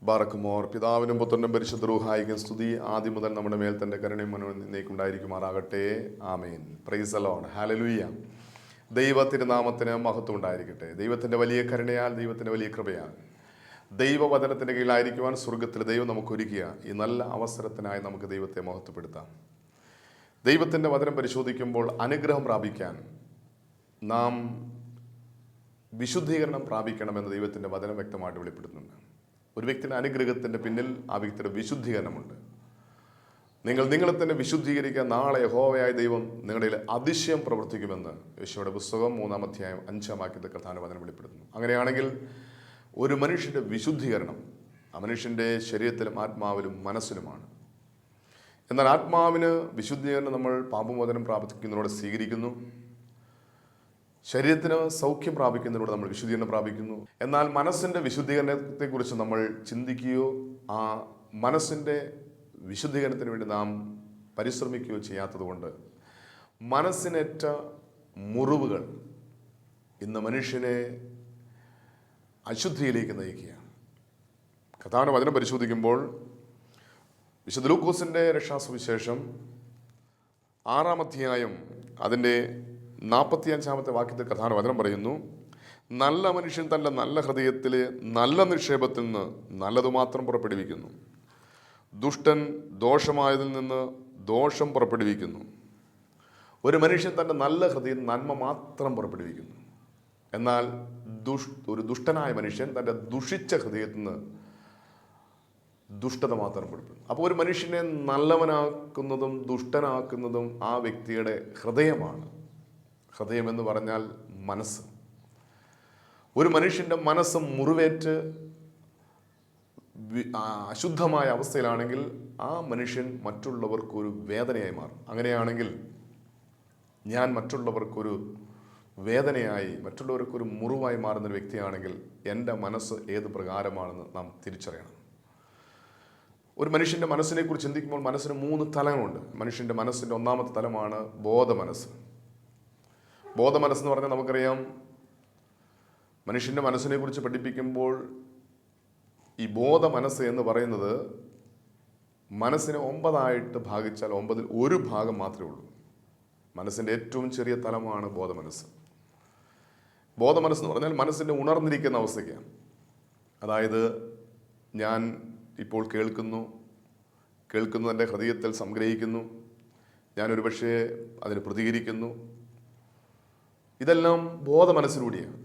ബാറക്കുമോർ. പിതാവിനും പുത്രനും പരിശുദ്ധ റൂഹായിക്കും സ്തുതി ആദ്യം മുതൽ നമ്മുടെ മേൽ തൻ്റെ കരുണയും എന്നേക്കുണ്ടായിരിക്കുമാറാകട്ടെ. ആമേൻ. Praise the Lord. ഹല്ലേലൂയ. ദൈവത്തിരുനാമത്തിന് മഹത്വം ഉണ്ടായിരിക്കട്ടെ. ദൈവത്തിൻ്റെ വലിയ കരുണയാൽ, ദൈവത്തിൻ്റെ വലിയ കൃപയാൽ, ദൈവവചനത്തിൻ്റെ കീഴിലായിരിക്കുവാൻ സ്വർഗത്തിൽ ദൈവം നമുക്കൊരുക്കിയ ഈ നല്ല അവസരത്തിനായി നമുക്ക് ദൈവത്തെ മഹത്വപ്പെടുത്താം. ദൈവത്തിൻ്റെ വചനം പരിശോധിക്കുമ്പോൾ അനുഗ്രഹം പ്രാപിക്കാൻ നാം വിശുദ്ധീകരണം പ്രാപിക്കണമെന്ന് ദൈവത്തിൻ്റെ വചനം വ്യക്തമായിട്ട് വെളിപ്പെടുത്തുന്നുണ്ട്. ഒരു വ്യക്തിയുടെ അനുഗ്രഹത്തിൻ്റെ പിന്നിൽ ആ വ്യക്തിയുടെ വിശുദ്ധീകരണമുണ്ട്. നിങ്ങളെ തന്നെ വിശുദ്ധീകരിക്കാൻ നാളെ യഹോവയായ ദൈവം നിങ്ങളുടെ അതിശയം പ്രവർത്തിക്കുമെന്ന് യേശുവയുടെ പുസ്തകം 3-ാം അധ്യായം 5-ാം വാക്യത്തിൽ കർത്താവിന്റെ വചനം വെളിപ്പെടുത്തുന്നു. അങ്ങനെയാണെങ്കിൽ ഒരു മനുഷ്യൻ്റെ വിശുദ്ധീകരണം ആ മനുഷ്യൻ്റെ ശരീരത്തിലും ആത്മാവിലും മനസ്സിലുമാണ്. എന്നാൽ ആത്മാവിന് വിശുദ്ധീകരണം നമ്മൾ പാപമോചനം പ്രാപിക്കുന്നതിലൂടെ സ്വീകരിക്കുന്നു. ശരീരത്തിന് സൗഖ്യം പ്രാപിക്കുന്നതിലൂടെ നമ്മൾ വിശുദ്ധീകരണം പ്രാപിക്കുന്നു. എന്നാൽ മനസ്സിൻ്റെ വിശുദ്ധീകരണത്തെക്കുറിച്ച് നമ്മൾ ചിന്തിക്കുകയോ ആ മനസ്സിൻ്റെ വിശുദ്ധീകരണത്തിന് വേണ്ടി നാം പരിശ്രമിക്കുകയോ ചെയ്യാത്തതുകൊണ്ട് മനസ്സിനേറ്റ മുറിവുകൾ ഇന്ന് മനുഷ്യനെ അശുദ്ധിയിലേക്ക് നയിക്കുകയാണ്. കർത്താവിന്റെ വചനം പരിശോധിക്കുമ്പോൾ വിശുദ്ധ ലൂക്കോസിൻ്റെ രക്ഷാസുവിശേഷം 6-ാം അധ്യായം അതിൻ്റെ 45-ാമത്തെ വാക്യത്തിൽ കർത്താവിന്റെ വചനം പറയുന്നു, നല്ല മനുഷ്യൻ തൻ്റെ നല്ല ഹൃദയത്തിലെ നല്ല നിക്ഷേപത്തിൽ നിന്ന് നല്ലതു മാത്രം പുറപ്പെടുവിക്കുന്നു. ദുഷ്ടൻ ദോഷമായതിൽ നിന്ന് ദോഷം പുറപ്പെടുവിക്കുന്നു. ഒരു മനുഷ്യൻ തൻ്റെ നല്ല ഹൃദയം നന്മ മാത്രം പുറപ്പെടുവിക്കുന്നു. എന്നാൽ ഒരു ദുഷ്ടനായ മനുഷ്യൻ തൻ്റെ ദുഷിച്ച ഹൃദയത്തിൽ നിന്ന് ദുഷ്ടത മാത്രം പുറപ്പെടുന്നു. അപ്പോൾ ഒരു മനുഷ്യനെ നല്ലവനാക്കുന്നതും ദുഷ്ടനാക്കുന്നതും ആ വ്യക്തിയുടെ ഹൃദയമാണ്. ഹൃദയം എന്ന് പറഞ്ഞാൽ മനസ്സ്. ഒരു മനുഷ്യൻ്റെ മനസ്സ് മുറിവേറ്റ് അശുദ്ധമായ അവസ്ഥയിലാണെങ്കിൽ ആ മനുഷ്യൻ മറ്റുള്ളവർക്കൊരു വേദനയായി മാറും. അങ്ങനെയാണെങ്കിൽ ഞാൻ മറ്റുള്ളവർക്കൊരു വേദനയായി, മറ്റുള്ളവർക്കൊരു മുറിവായി മാറുന്നൊരു വ്യക്തിയാണെങ്കിൽ എൻ്റെ മനസ്സ് ഏത് പ്രകാരമാണെന്ന് നാം തിരിച്ചറിയണം. ഒരു മനുഷ്യൻ്റെ മനസ്സിനെക്കുറിച്ച് ചിന്തിക്കുമ്പോൾ മനസ്സിന് 3 തലങ്ങളുണ്ട്. മനുഷ്യൻ്റെ മനസ്സിൻ്റെ 1-ാമത്തെ തലമാണ് ബോധമനസ്സ്. ബോധമനസ്സെന്ന് പറഞ്ഞാൽ നമുക്കറിയാം, മനുഷ്യൻ്റെ മനസ്സിനെ കുറിച്ച് പഠിപ്പിക്കുമ്പോൾ ഈ ബോധമനസ്സ് എന്ന് പറയുന്നത് മനസ്സിനെ 9 ഭാഗിച്ചാൽ 9-ൽ 1 ഭാഗം മാത്രമേ ഉള്ളൂ. മനസ്സിൻ്റെ ഏറ്റവും ചെറിയ തലമാണ് ബോധമനസ്സ്. ബോധമനസ്സെന്ന് പറഞ്ഞാൽ മനസ്സിൻ്റെ ഉണർന്നിരിക്കുന്ന അവസ്ഥയ്ക്കാണ്. അതായത് ഞാൻ ഇപ്പോൾ കേൾക്കുന്നു എൻ്റെ ഹൃദയത്തിൽ സംഗ്രഹിക്കുന്നു, ഞാനൊരു പക്ഷേ അതിന് പ്രതികരിക്കുന്നു. ഇതെല്ലാം ബോധമനസ്സിലൂടെയാണ്.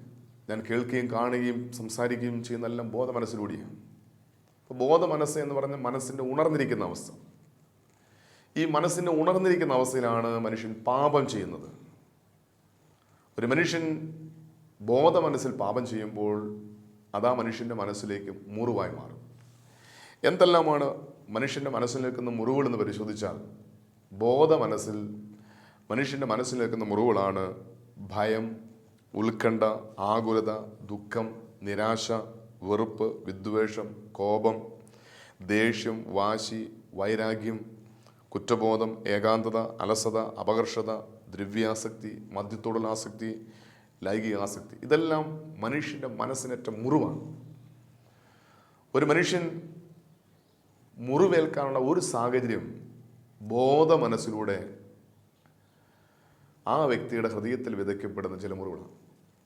ഞാൻ കേൾക്കുകയും കാണുകയും സംസാരിക്കുകയും ചെയ്യുന്നതെല്ലാം ബോധമനസ്സിലൂടെയാണ്. അപ്പോൾ ബോധമനസ്സ് എന്ന് പറഞ്ഞാൽ മനസ്സിൻ്റെ ഉണർന്നിരിക്കുന്ന അവസ്ഥ. ഈ മനസ്സിൻ്റെ ഉണർന്നിരിക്കുന്ന അവസ്ഥയിലാണ് മനുഷ്യൻ പാപം ചെയ്യുന്നത്. ഒരു മനുഷ്യൻ ബോധമനസ്സിൽ പാപം ചെയ്യുമ്പോൾ അതാ മനുഷ്യൻ്റെ മനസ്സിലേക്ക് മുറിവായി മാറും. എന്തെല്ലാമാണ് മനുഷ്യൻ്റെ മനസ്സിൽ നിൽക്കുന്ന മുറിവുകളെന്ന് പരിശോധിച്ചാൽ ബോധമനസ്സിൽ മനുഷ്യൻ്റെ മനസ്സിൽ നിൽക്കുന്ന മുറിവുകളാണ് ഭയം, ഉത്കണ്ഠ, ആകുലത, ദുഃഖം, നിരാശ, വെറുപ്പ്, വിദ്വേഷം, കോപം, ദേഷ്യം, വാശി, വൈരാഗ്യം, കുറ്റബോധം, ഏകാന്തത, അലസത, അപകർഷത, ദ്രവ്യാസക്തി, മദ്യത്തോടുള്ള ആസക്തി, ലൈംഗിക ആസക്തി. ഇതെല്ലാം മനുഷ്യൻ്റെ മനസ്സിനേറ്റ മുറിവാണ്. ഒരു മനുഷ്യൻ മുറിവേൽക്കാനുള്ള ഒരു സാഹചര്യം ബോധമനസ്സിലൂടെ ആ വ്യക്തിയുടെ ഹൃദയത്തിൽ വിതയ്ക്കപ്പെടുന്ന ചില മുറിവുകളാണ്.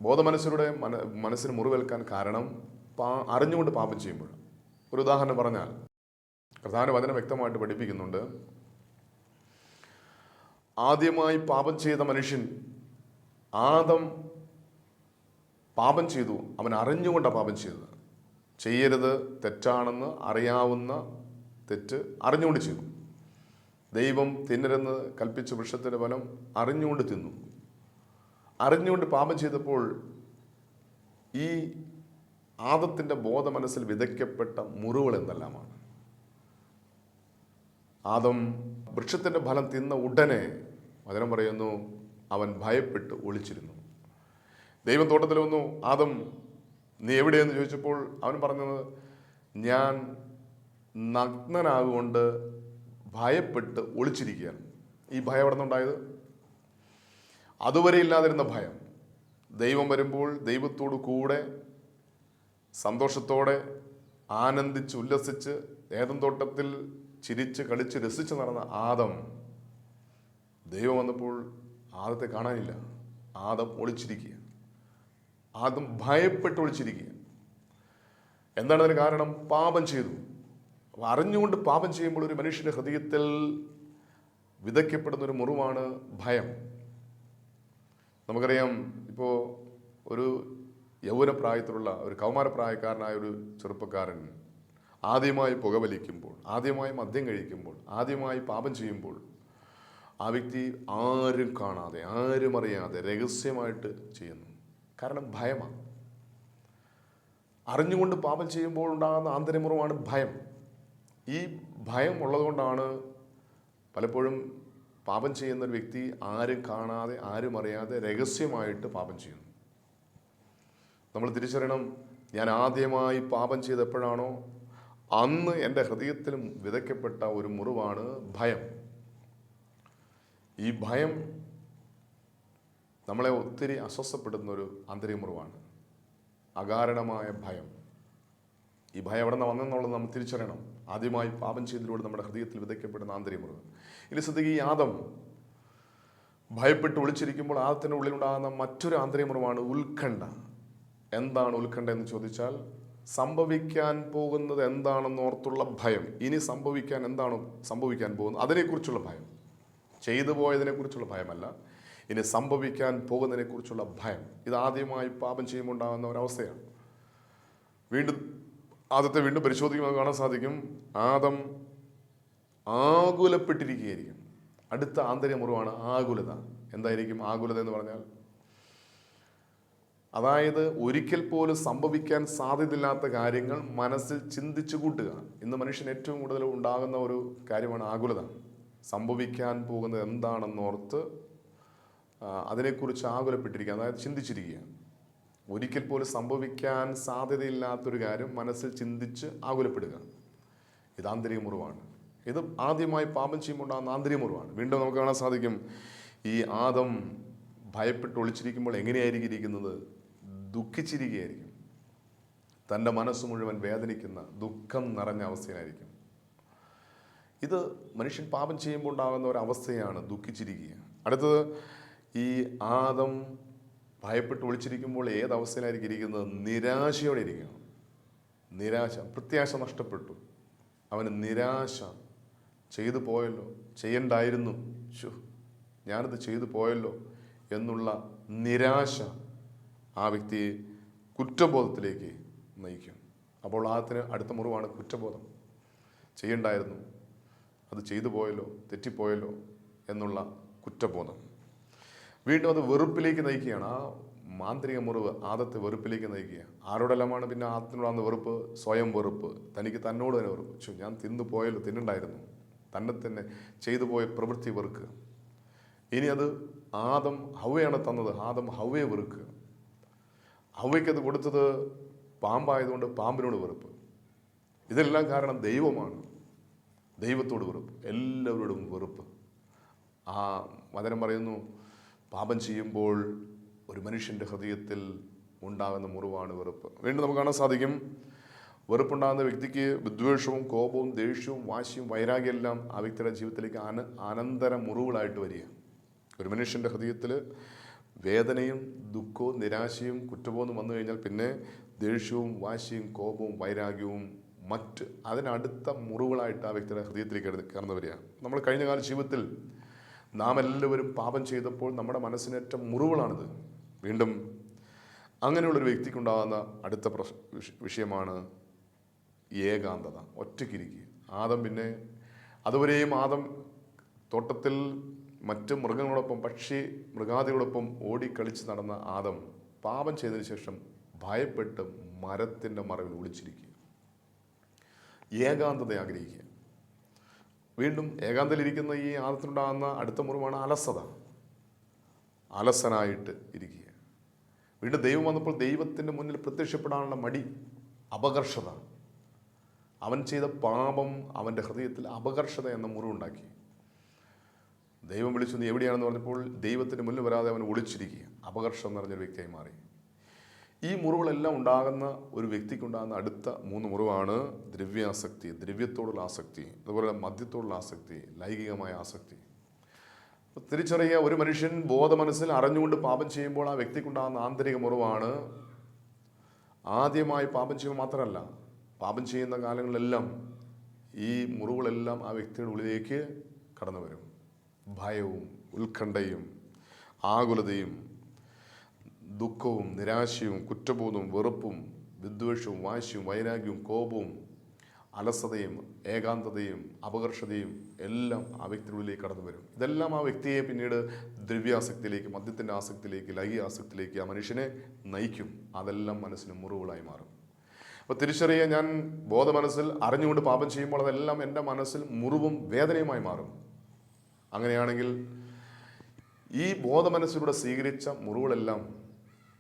ബോധമനസ്സിലൂടെ മനസ്സിന് മുറിവേൽക്കാൻ കാരണം അറിഞ്ഞുകൊണ്ട് പാപം ചെയ്യുമ്പോൾ. ഒരു ഉദാഹരണം പറഞ്ഞാൽ കർത്താവിന്റെ വചനം വ്യക്തമായിട്ട് പഠിപ്പിക്കുന്നുണ്ട്, ആദ്യമായി പാപം ചെയ്ത മനുഷ്യൻ ആദം പാപം ചെയ്തു. അവൻ അറിഞ്ഞുകൊണ്ടാണ് പാപം ചെയ്തത്. ചെയ്യരുത്, തെറ്റാണെന്ന് അറിയാവുന്ന തെറ്റ് അറിഞ്ഞുകൊണ്ട് ചെയ്തു. ദൈവം തിന്നരെന്ന് കൽപ്പിച്ച വൃക്ഷത്തിൻ്റെ ഫലം അറിഞ്ഞുകൊണ്ട് തിന്നു. അറിഞ്ഞുകൊണ്ട് പാപം ചെയ്തപ്പോൾ ഈ ആദത്തിൻ്റെ ബോധമനസ്സിൽ വിതയ്ക്കപ്പെട്ട മുറിവുകൾ എന്തെല്ലാമാണ്. ആദം വൃക്ഷത്തിൻ്റെ ഫലം തിന്ന ഉടനെ വചനം പറയുന്നു അവൻ ഭയപ്പെട്ട് ഒളിച്ചിരുന്നു. ദൈവം തോട്ടത്തിൽ വന്നു, ആദം നീ എവിടെയെന്ന് ചോദിച്ചപ്പോൾ അവൻ പറഞ്ഞത്, ഞാൻ നഗ്നനാകൊണ്ട് ഭയപ്പെട്ട് ഒളിച്ചിരിക്കുകയാണ്. ഈ ഭയം എവിടെ നിന്നുണ്ടായത്? അതുവരെ ഇല്ലാതിരുന്ന ഭയം ദൈവം വരുമ്പോൾ ദൈവത്തോടു കൂടെ സന്തോഷത്തോടെ ആനന്ദിച്ച് ഉല്ലസിച്ച് ഏദൻ തോട്ടത്തിൽ ചിരിച്ച് കളിച്ച് രസിച്ച് നടന്ന ആദം, ദൈവം വന്നപ്പോൾ ആദത്തെ കാണാനില്ല. ആദം ഒളിച്ചിരിക്കുക. ആദം ഭയപ്പെട്ട് ഒളിച്ചിരിക്കുക. എന്താണ് അതിന് കാരണം? പാപം ചെയ്തു. അപ്പോൾ അറിഞ്ഞുകൊണ്ട് പാപം ചെയ്യുമ്പോൾ ഒരു മനുഷ്യൻ്റെ ഹൃദയത്തിൽ വിതയ്ക്കപ്പെടുന്ന ഒരു മുറിവാണ് ഭയം. നമുക്കറിയാം, ഇപ്പോൾ ഒരു യൗവനപ്രായത്തിലുള്ള ഒരു കൗമാരപ്രായക്കാരനായ ഒരു ചെറുപ്പക്കാരൻ ആദ്യമായി പുകവലിക്കുമ്പോൾ, ആദ്യമായി മദ്യം കഴിക്കുമ്പോൾ, ആദ്യമായി പാപം ചെയ്യുമ്പോൾ ആ വ്യക്തി ആരും കാണാതെ ആരും അറിയാതെ രഹസ്യമായിട്ട് ചെയ്യുന്നു. കാരണം ഭയമാണ്. അറിഞ്ഞുകൊണ്ട് പാപം ചെയ്യുമ്പോൾ ഉണ്ടാകുന്ന ആന്തരികമുറിവാണ് ഭയം. ഈ ഭയം ഉള്ളതുകൊണ്ടാണ് പലപ്പോഴും പാപം ചെയ്യുന്ന ഒരു വ്യക്തി ആരും കാണാതെ ആരും അറിയാതെ രഹസ്യമായിട്ട് പാപം ചെയ്യുന്നു. നമ്മൾ തിരിച്ചറിയണം, ഞാൻ ആദ്യമായി പാപം ചെയ്തപ്പോഴാണോ അന്ന് എൻ്റെ ഹൃദയത്തിലും വിതയ്ക്കപ്പെട്ട ഒരു മുറിവാണ് ഭയം. ഈ ഭയം നമ്മളെ ഒത്തിരി അസ്വസ്ഥപ്പെടുന്ന ഒരു ആന്തരിക മുറിവാണ്, അകാരണമായ ഭയം. ഈ ഭയം എവിടെ നിന്ന് വന്നെന്നുള്ളത് നമ്മൾ തിരിച്ചറിയണം. ആദ്യമായി പാപം ചെയ്തതിലൂടെ നമ്മുടെ ഹൃദയത്തിൽ വിതയ്ക്കപ്പെടുന്ന ആന്തരിക മുറിവ്. ഇനി ശ്രദ്ധിക്കുക, ഈ ആദം ഭയപ്പെട്ട് ഒളിച്ചിരിക്കുമ്പോൾ ആദത്തിൻ്റെ ഉള്ളിലുണ്ടാകുന്ന മറ്റൊരു ആന്തരിക മുറിവാണ് ഉത്കണ്ഠ. എന്താണ് ഉത്കണ്ഠ എന്ന് ചോദിച്ചാൽ, സംഭവിക്കാൻ പോകുന്നത് എന്താണെന്ന് ഓർത്തുള്ള ഭയം. ഇനി എന്താണോ സംഭവിക്കാൻ പോകുന്നത് അതിനെക്കുറിച്ചുള്ള ഭയം. ചെയ്തു പോയതിനെക്കുറിച്ചുള്ള ഭയമല്ല, ഇനി സംഭവിക്കാൻ പോകുന്നതിനെക്കുറിച്ചുള്ള ഭയം. ഇത് ആദ്യമായി പാപം ചെയ്യുമ്പോൾ ഉണ്ടാകുന്ന ഒരവസ്ഥയാണ്. ആദത്തെ വീണ്ടും പരിശോധിക്കുമ്പോൾ കാണാൻ സാധിക്കും, ആദം ആകുലപ്പെട്ടിരിക്കുകയായിരിക്കും. അടുത്ത ആന്തരിക മുറിവാണ് ആകുലത. എന്തായിരിക്കും ആകുലത എന്ന് പറഞ്ഞാൽ? അതായത് ഒരിക്കൽ പോലും സംഭവിക്കാൻ സാധ്യതയില്ലാത്ത കാര്യങ്ങൾ മനസ്സിൽ ചിന്തിച്ചു കൂട്ടുക. ഇന്ന് മനുഷ്യന് ഏറ്റവും കൂടുതൽ ഉണ്ടാകുന്ന ഒരു കാര്യമാണ് ആകുലത. സംഭവിക്കാൻ പോകുന്നത് എന്താണെന്നോർത്ത് അതിനെക്കുറിച്ച് ആകുലപ്പെട്ടിരിക്കുക, അതായത് ചിന്തിച്ചിരിക്കുക. ഒരിക്കൽ പോലും സംഭവിക്കാൻ സാധ്യതയില്ലാത്തൊരു കാര്യം മനസ്സിൽ ചിന്തിച്ച് ആകുലപ്പെടുക. ഇത് ആന്തരിക മുറിവാണ്. ഇത് ആദ്യമായി പാപം ചെയ്യുമ്പോൾ ഉണ്ടാകുന്ന ആന്തരിക മുറിവാണ്. വീണ്ടും നമുക്ക് കാണാൻ സാധിക്കും, ഈ ആദം ഭയപ്പെട്ട് ഒളിച്ചിരിക്കുമ്പോൾ എങ്ങനെയായിരിക്കും ഇരിക്കുന്നത്? ദുഃഖിച്ചിരിക്കുകയായിരിക്കും. തൻ്റെ മനസ്സ് മുഴുവൻ വേദനിക്കുന്ന ദുഃഖം നിറഞ്ഞ അവസ്ഥയിലായിരിക്കും. ഇത് മനുഷ്യൻ പാപം ചെയ്യുമ്പോൾ ഉണ്ടാകുന്ന ഒരവസ്ഥയാണ് ദുഃഖിച്ചിരിക്കുക. അടുത്തത്, ഈ ആദം ഭയപ്പെട്ട് ഒളിച്ചിരിക്കുമ്പോൾ ഏതവസ്ഥയിലായിരിക്കും ഇരിക്കുന്നത്? നിരാശയോടെ ഇരിക്കുക. നിരാശ, പ്രത്യാശ നഷ്ടപ്പെട്ടു. അവന് നിരാശ. ചെയ്തു പോയല്ലോ, ചെയ്യണ്ടായിരുന്നു, ഞാനത് ചെയ്തു പോയല്ലോ എന്നുള്ള നിരാശ ആ വ്യക്തിയെ കുറ്റബോധത്തിലേക്ക് നയിക്കും. അപ്പോൾ ആദ്യത്തിന് അടുത്ത മുറിവാണ് കുറ്റബോധം. ചെയ്യണ്ടായിരുന്നു, അത് ചെയ്തു പോയല്ലോ, തെറ്റിപ്പോയല്ലോ എന്നുള്ള കുറ്റബോധം. വീണ്ടും അത് വെറുപ്പിലേക്ക് നയിക്കുകയാണ്. ആ മാന്ത്രിക മുറിവ് ആദത്തെ വെറുപ്പിലേക്ക് നയിക്കുക. ആരോടെല്ലാമാണ് പിന്നെ ആദത്തിനോടാകുന്ന വെറുപ്പ്? സ്വയം വെറുപ്പ്, തനിക്ക് തന്നോട് തന്നെ വെറുപ്പ്. ഞാൻ തിന്നു പോയല്ലോ, തിന്നണ്ടായിരുന്നു, തന്നെ ചെയ്തു പോയ പ്രവൃത്തി വെറുക്കുക. ഇനി അത് ആദം ഹവ്വയാണ് തന്നത്, ആദം ഹവ്വയെ വെറുക്കുക. ഹവ്വയ്ക്കത് കൊടുത്തത് പാമ്പായതുകൊണ്ട് പാമ്പിനോട് വെറുപ്പ്. ഇതെല്ലാം കാരണം ദൈവമാണ്. ദൈവത്തോട് വെറുപ്പ്, എല്ലാവരോടും വെറുപ്പ്. ആ വചനം പറയുന്നു, പാപം ചെയ്യുമ്പോൾ ഒരു മനുഷ്യൻ്റെ ഹൃദയത്തിൽ ഉണ്ടാകുന്ന മുറിവാണ് വെറുപ്പ്. വീണ്ടും നമുക്ക് കാണാൻ സാധിക്കും, വെറുപ്പുണ്ടാകുന്ന വ്യക്തിക്ക് വിദ്വേഷവും കോപവും ദേഷ്യവും വാശിയും വൈരാഗ്യം എല്ലാം ആ വ്യക്തിയുടെ ജീവിതത്തിലേക്ക് അനന്തര മുറിവുകളായിട്ട് വരിക. ഒരു മനുഷ്യൻ്റെ ഹൃദയത്തിൽ വേദനയും ദുഃഖവും നിരാശയും കുറ്റബോധവും വന്നു കഴിഞ്ഞാൽ പിന്നെ ദേഷ്യവും വാശിയും കോപവും വൈരാഗ്യവും മറ്റ് അതിനടുത്ത മുറിവുകളായിട്ട് ആ വ്യക്തിയുടെ ഹൃദയത്തിലേക്ക് കടന്നു വരിക. നമ്മൾ കഴിഞ്ഞ കാല ജീവിതത്തിൽ നാം എല്ലാവരും പാപം ചെയ്തപ്പോൾ നമ്മുടെ മനസ്സിനേറ്റ മുറിവുകളാണിത്. വീണ്ടും അങ്ങനെയുള്ളൊരു വ്യക്തിക്കുണ്ടാകുന്ന അടുത്ത വിഷയമാണ് ഏകാന്തത, ഒറ്റയ്ക്കിരിക്കുക. ആദം പിന്നെ അതുവരെയും ആദം തോട്ടത്തിൽ മറ്റ് മൃഗങ്ങളോടൊപ്പം മൃഗാദികളോടൊപ്പം ഓടിക്കളിച്ച് നടന്ന ആദം പാപം ചെയ്തതിന് ശേഷം ഭയപ്പെട്ട് മരത്തിൻ്റെ മറവിൽ ഒളിച്ചിരിക്കുക, ഏകാന്തത ആഗ്രഹിക്കുക. വീണ്ടും ഏകാന്തയിലിരിക്കുന്ന ഈ ആദത്തിനുണ്ടാകുന്ന അടുത്ത മുറിവാണ് അലസത, അലസനായിട്ട് ഇരിക്കുക. വീണ്ടും ദൈവം വന്നപ്പോൾ ദൈവത്തിൻ്റെ മുന്നിൽ പ്രത്യക്ഷപ്പെടാനുള്ള മടി, അപകർഷത. അവൻ ചെയ്ത പാപം അവൻ്റെ ഹൃദയത്തിൽ അപകർഷത എന്ന മുറിവുണ്ടാക്കി. ദൈവം വിളിച്ചു, നീ എവിടെയാണെന്ന് പറഞ്ഞപ്പോൾ ദൈവത്തിന് മുന്നിൽ വരാതെ അവൻ ഒളിച്ചിരിക്കുക, അപകർഷം നിറഞ്ഞൊരു വ്യക്തിയായി മാറി. ഈ മുറിവുകളെല്ലാം ഉണ്ടാകുന്ന ഒരു വ്യക്തിക്കുണ്ടാകുന്ന അടുത്ത 3 മുറിവാണ് ദ്രവ്യാസക്തി, ദ്രവ്യത്തോടുള്ള ആസക്തി, അതുപോലെ മദ്യത്തോടുള്ള ആസക്തി, ലൈംഗികമായ ആസക്തി. തിരിച്ചറിയുക, ഒരു മനുഷ്യൻ ബോധമനസ്സിൽ അറിഞ്ഞുകൊണ്ട് പാപം ചെയ്യുമ്പോൾ ആ വ്യക്തിക്കുണ്ടാകുന്ന ആന്തരിക മുറിവാണ്. ആദ്യമായി പാപം ചെയ്യുമ്പോൾ മാത്രമല്ല, പാപം ചെയ്യുന്ന കാലങ്ങളിലെല്ലാം ഈ മുറിവുകളെല്ലാം ആ വ്യക്തിയുടെ ഉള്ളിലേക്ക് കടന്നു വരും. ഭയവും ഉത്കണ്ഠയും ആകുലതയും ദുഃഖവും നിരാശയും കുറ്റബോധവും വെറുപ്പും വിദ്വേഷവും വാശിയും വൈരാഗ്യവും കോപവും അലസതയും ഏകാന്തതയും അപകർഷതയും എല്ലാം ആ വ്യക്തിയുടെ ഉള്ളിലേക്ക് കടന്നു വരും. ഇതെല്ലാം ആ വ്യക്തിയെ പിന്നീട് ദ്രവ്യാസക്തിയിലേക്ക്, മദ്യത്തിൻ്റെ ആസക്തിയിലേക്ക്, ലൈംഗിക ആസക്തിയിലേക്ക് ആ മനുഷ്യനെ നയിക്കും. അതെല്ലാം മനസ്സിന് മുറിവുകളായി മാറും. അപ്പോൾ തിരിച്ചറിയുക, ഞാൻ ബോധമനസ്സിൽ അറിഞ്ഞുകൊണ്ട് പാപം ചെയ്യുമ്പോൾ അതെല്ലാം എൻ്റെ മനസ്സിൽ മുറിവും വേദനയുമായി മാറും. അങ്ങനെയാണെങ്കിൽ ഈ ബോധമനസ്സിലൂടെ സ്വീകരിച്ച മുറിവുകളെല്ലാം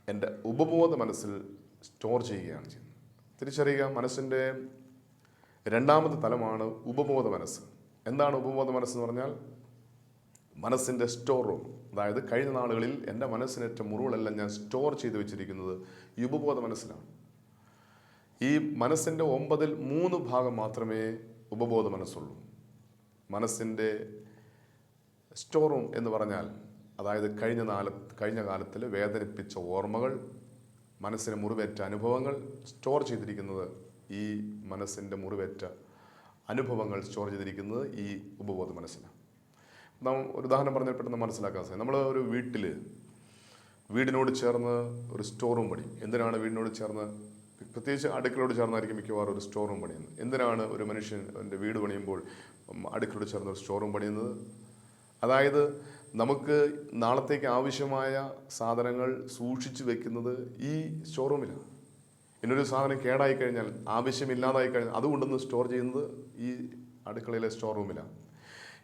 എൻ്റെ ഉപബോധ മനസ്സിൽ സ്റ്റോർ ചെയ്യുകയാണ് ചെയ്യുന്നത്. തിരിച്ചറിയുക, മനസ്സിൻ്റെ രണ്ടാമത്തെ തലമാണ് ഉപബോധ മനസ്സ്. എന്താണ് ഉപബോധ മനസ്സെന്ന് പറഞ്ഞാൽ? മനസ്സിൻ്റെ സ്റ്റോർ റൂം. അതായത് കഴിഞ്ഞ നാളുകളിൽ എൻ്റെ മനസ്സിനേറ്റ മുറിവുകളെല്ലാം ഞാൻ സ്റ്റോർ ചെയ്ത് വെച്ചിരിക്കുന്നത് ഈ ഉപബോധ മനസ്സിലാണ്. ഈ മനസ്സിൻ്റെ 9ൽ 3 ഭാഗം മാത്രമേ ഉപബോധ മനസ്സുള്ളൂ. മനസ്സിൻ്റെ സ്റ്റോർ റൂം എന്ന് പറഞ്ഞാൽ, അതായത് കഴിഞ്ഞ കാലത്തിൽ വേദനിപ്പിച്ച ഓർമ്മകൾ, മനസ്സിന് മുറിവേറ്റ അനുഭവങ്ങൾ സ്റ്റോർ ചെയ്തിരിക്കുന്നത്, ഈ മനസ്സിൻ്റെ മുറിവേറ്റ അനുഭവങ്ങൾ സ്റ്റോർ ചെയ്തിരിക്കുന്നത് ഈ ഉപബോധ മനസ്സിലാണ്. നാം ഒരു ഉദാഹരണം പറഞ്ഞാൽ പെട്ടെന്ന് മനസ്സിലാക്കാൻ സാധിക്കും. നമ്മൾ ഒരു വീടിനോട് ചേർന്ന് ഒരു സ്റ്റോർ റൂം പണി. എന്തിനാണ് വീടിനോട് ചേർന്ന്, പ്രത്യേകിച്ച് അടുക്കളയോട് ചേർന്നായിരിക്കും മിക്കവാറും ഒരു സ്റ്റോർ റൂം പണിയുന്നത്. എന്തിനാണ് ഒരു മനുഷ്യൻ എൻ്റെ വീട് പണിയുമ്പോൾ അടുക്കളയോട് ചേർന്ന് ഒരു സ്റ്റോർ റൂം പണിയുന്നത്? അതായത് നമുക്ക് നാളത്തേക്ക് ആവശ്യമായ സാധനങ്ങൾ സൂക്ഷിച്ചു വെക്കുന്നത് ഈ സ്റ്റോർ റൂമിലാണ്. ഇന്നൊരു സാധനം കേടായി കഴിഞ്ഞാൽ, ആവശ്യമില്ലാതായി കഴിഞ്ഞാൽ, അതുകൊണ്ടൊന്ന് സ്റ്റോർ ചെയ്യുന്നത് ഈ അടുക്കളയിലെ സ്റ്റോർ റൂമിലാണ്.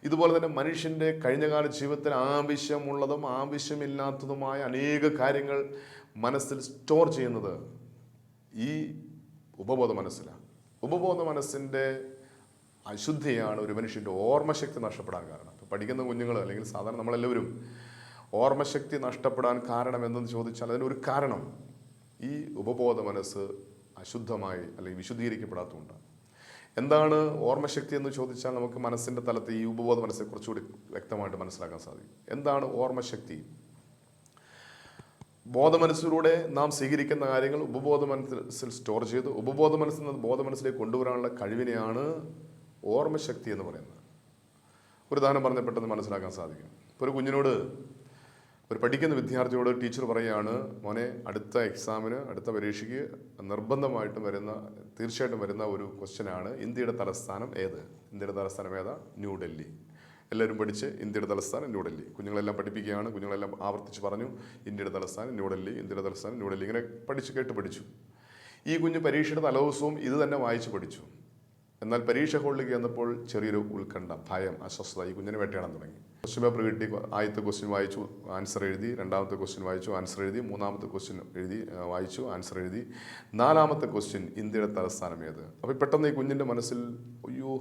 ഇതുപോലെ തന്നെ മനുഷ്യൻ്റെ കഴിഞ്ഞകാല ജീവിതത്തിൽ ആവശ്യമുള്ളതും ആവശ്യമില്ലാത്തതുമായ അനേക കാര്യങ്ങൾ മനസ്സിൽ സ്റ്റോർ ചെയ്യുന്നത് ഈ ഉപബോധ മനസ്സിലാണ്. ഉപബോധ മനസ്സിൻ്റെ അശുദ്ധിയാണ് ഒരു മനുഷ്യൻ്റെ ഓർമ്മശക്തി നഷ്ടപ്പെടാൻ കാരണം. ഇപ്പോൾ പഠിക്കുന്ന കുഞ്ഞുങ്ങൾ, അല്ലെങ്കിൽ സാധാരണ നമ്മളെല്ലാവരും ഓർമ്മശക്തി നഷ്ടപ്പെടാൻ കാരണം എന്തെന്ന് ചോദിച്ചാൽ, അതിനൊരു കാരണം ഈ ഉപബോധ മനസ്സ് അശുദ്ധമായി അല്ലെങ്കിൽ വിശുദ്ധീകരിക്കപ്പെടാത്തതുകൊണ്ടാണ്. എന്താണ് ഓർമ്മശക്തി എന്ന് ചോദിച്ചാൽ, നമുക്ക് മനസ്സിൻ്റെ തലത്തിൽ ഈ ഉപബോധ മനസ്സെ കുറച്ചുകൂടി വ്യക്തമായിട്ട് മനസ്സിലാക്കാൻ സാധിക്കും. എന്താണ് ഓർമ്മശക്തി? ബോധമനസ്സിലൂടെ നാം സ്വീകരിക്കുന്ന കാര്യങ്ങൾ ഉപബോധ മനസ്സിൽ സ്റ്റോർ ചെയ്ത് ഉപബോധ മനസ്സിൽ നിന്ന് ബോധ മനസ്സിലേക്ക് കൊണ്ടുവരാനുള്ള കഴിവിനെയാണ് ഓർമ്മശക്തി എന്ന് പറയുന്നത്. ഒരു ഉദാഹരണം പറഞ്ഞാൽ പെട്ടെന്ന് മനസ്സിലാക്കാൻ സാധിക്കും. ഇപ്പോൾ ഒരു കുഞ്ഞിനോട്, ഒരു പഠിക്കുന്ന വിദ്യാർത്ഥിയോട് ടീച്ചർ പറയുകയാണ്, മോനെ, അടുത്ത എക്സാമിന്, അടുത്ത പരീക്ഷയ്ക്ക് തീർച്ചയായിട്ടും വരുന്ന ഒരു ക്വസ്റ്റ്യനാണ്, ഇന്ത്യയുടെ തലസ്ഥാനം ഏത്? ഇന്ത്യയുടെ തലസ്ഥാനം ഏതാ? ന്യൂഡൽഹി. എല്ലാവരും പഠിച്ച് ഇന്ത്യയുടെ തലസ്ഥാനം ന്യൂഡൽഹി. കുഞ്ഞുങ്ങളെല്ലാം പഠിപ്പിക്കുകയാണ്. കുഞ്ഞുങ്ങളെല്ലാം ആവർത്തിച്ച് പറഞ്ഞു, ഇന്ത്യയുടെ തലസ്ഥാനം ന്യൂഡൽഹി, ഇന്ത്യയുടെ തലസ്ഥാനം ന്യൂഡൽഹി. ഇങ്ങനെ പഠിച്ചു. ഈ കുഞ്ഞ് പരീക്ഷയുടെ തലേദിവസവും ഇത് തന്നെ വായിച്ച് പഠിച്ചു. എന്നാൽ പരീക്ഷ ഹോളിലേക്ക് വന്നപ്പോൾ ചെറിയൊരു ഉത്കണ്ഠ, ഭയം, അസ്വസ്ഥത ഈ കുഞ്ഞിനെ വേട്ടയാടാൻ തുടങ്ങി. ക്വസ്റ്റ്യൻ പേപ്പർ കിട്ടി. ആദ്യത്തെ ക്വസ്റ്റ്യൻ വായിച്ചു, ആൻസർ എഴുതി. രണ്ടാമത്തെ ക്വസ്റ്റ്യൻ വായിച്ചു, ആൻസർ എഴുതി. മൂന്നാമത്തെ ക്വസ്റ്റ്യൻ വായിച്ചു, ആൻസർ എഴുതി. നാലാമത്തെ ക്വസ്റ്റ്യൻ, ഇന്ത്യയുടെ തലസ്ഥാനം ഏത്? അപ്പോൾ പെട്ടെന്ന് ഈ കുഞ്ഞിൻ്റെ മനസ്സിൽ, അയ്യോ,